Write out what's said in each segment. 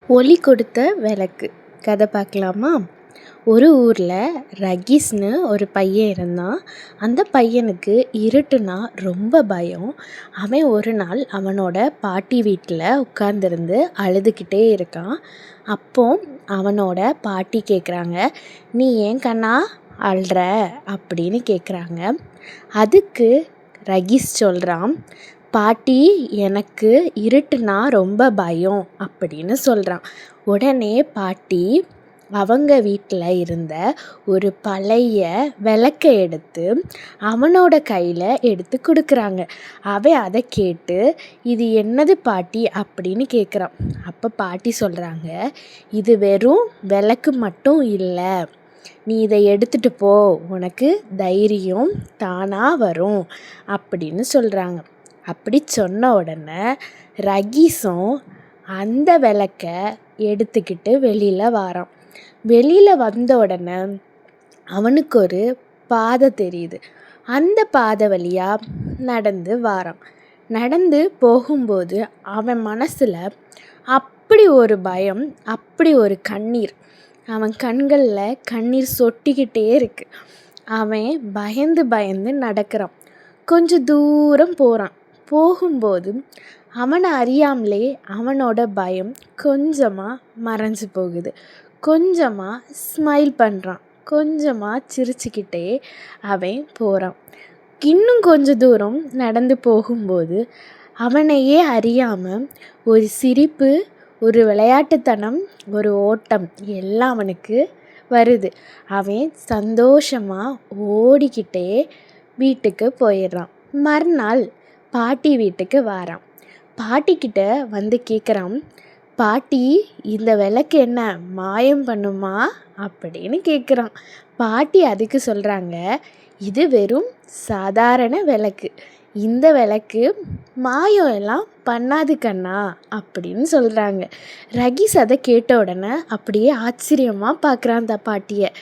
ஒளி கொடுத்த விளக்கு கதை பார்க்கலாமா? ஒரு ஊரில் ரகீஸ்னு ஒரு பையன் இருந்தான். அந்த பையனுக்கு இருட்டுனா ரொம்ப பயம். அவன் ஒரு நாள் அவனோட பாட்டி வீட்டில் உட்கார்ந்துருந்து அழுதுகிட்டே இருக்கான். அப்போ அவனோட பாட்டி கேட்குறாங்க, "நீ ஏன் கண்ணா அழுற?" அப்படின்னு கேட்குறாங்க. அதுக்கு ரகீஸ் சொல்கிறான், "பாட்டி, எனக்கு இருட்டுனா ரொம்ப பயம்" அப்படின்னு சொல்கிறான். உடனே பாட்டி அவங்க வீட்டில் இருந்த ஒரு பழைய விளக்கை எடுத்து அவனோட கையில் எடுத்து கொடுக்குறாங்க. அவன் அதை கேட்டு, "இது என்னது பாட்டி?" அப்படின்னு கேட்குறான். அப்போ பாட்டி சொல்கிறாங்க, "இது வெறும் விளக்கு மட்டும் இல்லை, நீ இதை எடுத்துகிட்டு போ, உனக்கு தைரியம் தானாக வரும்" அப்படின்னு சொல்கிறாங்க. அப்படி சொன்ன உடனே ரகீஸும் அந்த விளக்கை எடுத்துக்கிட்டு வெளியில் வாரான். வெளியில் வந்த உடனே அவனுக்கு ஒரு பாதை தெரியுது. அந்த பாதை வழியாக நடந்து வாரான். நடந்து போகும்போது அவன் மனசில் அப்படி ஒரு பயம், அப்படி ஒரு கண்ணீர். அவன் கண்களில் கண்ணீர் சொட்டிக்கிட்டே இருக்கு. அவன் பயந்து பயந்து நடக்கிறான். கொஞ்சம் தூரம் போகிறான். போகும்போது அவனை அறியாமலே அவனோட பயம் கொஞ்சமாக மறைஞ்சு போகுது. கொஞ்சமாக ஸ்மைல் பண்ணுறான். கொஞ்சமாக சிரிச்சுக்கிட்டே அவன் போகிறான். இன்னும் கொஞ்சம் தூரம் நடந்து போகும்போது அவனையே அறியாமல் ஒரு சிரிப்பு, ஒரு விளையாட்டுத்தனம், ஒரு ஓட்டம் எல்லாம் அவனுக்கு வருது. அவன் சந்தோஷமாக ஓடிக்கிட்டே வீட்டுக்கு போயிடுறான். மறுநாள் பாட்டி வீட்டுக்கு வாரான். பாட்டிக்கிட்ட வந்து கேட்குறான், "பாட்டி, இந்த விளக்கு என்ன மாயம் பண்ணுமா?" அப்படின்னு கேட்குறான். பாட்டி அதுக்கு சொல்கிறாங்க, "இது வெறும் சாதாரண விளக்கு. இந்த விளக்கு மாயம் எல்லாம் பண்ணாது கண்ணா" அப்படின்னு சொல்கிறாங்க. ரகீஸ் அதை கேட்ட உடனே அப்படியே ஆச்சரியமாக பார்க்குறான் அந்த பாட்டியை.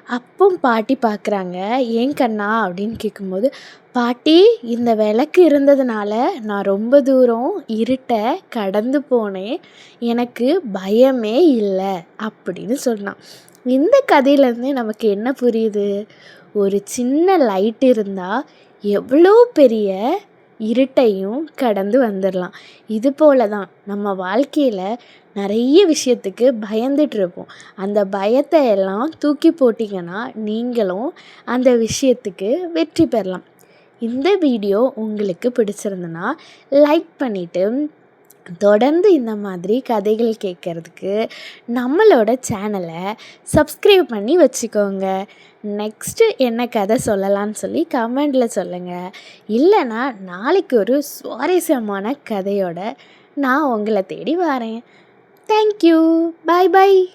அப்போ பாட்டி பார்க்குறாங்க, "ஏன் கண்ணா?" அப்படின்னு கேட்கும்போது, "பாட்டி, இந்த விளக்கு இருந்ததுனால நான் ரொம்ப தூரம் இருட்டை கடந்து போனேன். எனக்கு பயமே இல்லை" அப்படின்னு சொன்னான். இந்த கதையிலேருந்து நமக்கு என்ன புரியுது? ஒரு சின்ன லைட் இருந்தால் எவ்வளோ பெரிய இருட்டையும் கடந்து வந்துடலாம். இது போல தான் நம்ம வாழ்க்கையில் நிறைய விஷயத்துக்கு பயந்துட்டுருப்போம். அந்த பயத்தை எல்லாம் தூக்கி போட்டிங்கன்னா நீங்களும் அந்த விஷயத்துக்கு வெற்றி பெறலாம். இந்த வீடியோ உங்களுக்கு பிடிச்சிருந்துன்னா லைக் பண்ணிவிட்டு தொடர்ந்து இந்த மாதிரி கதைகள் கேட்குறதுக்கு நம்மளோட சேனலை சப்ஸ்கிரைப் பண்ணி வச்சுக்கோங்க. நெக்ஸ்ட்டு என்ன கதை சொல்லலான்னு சொல்லி கமெண்டில் சொல்லுங்கள். இல்லைனா நாளைக்கு ஒரு சுவாரஸ்யமான கதையோட நான் உங்களை தேடி வரேன். தேங்க்யூ. பாய் பாய்.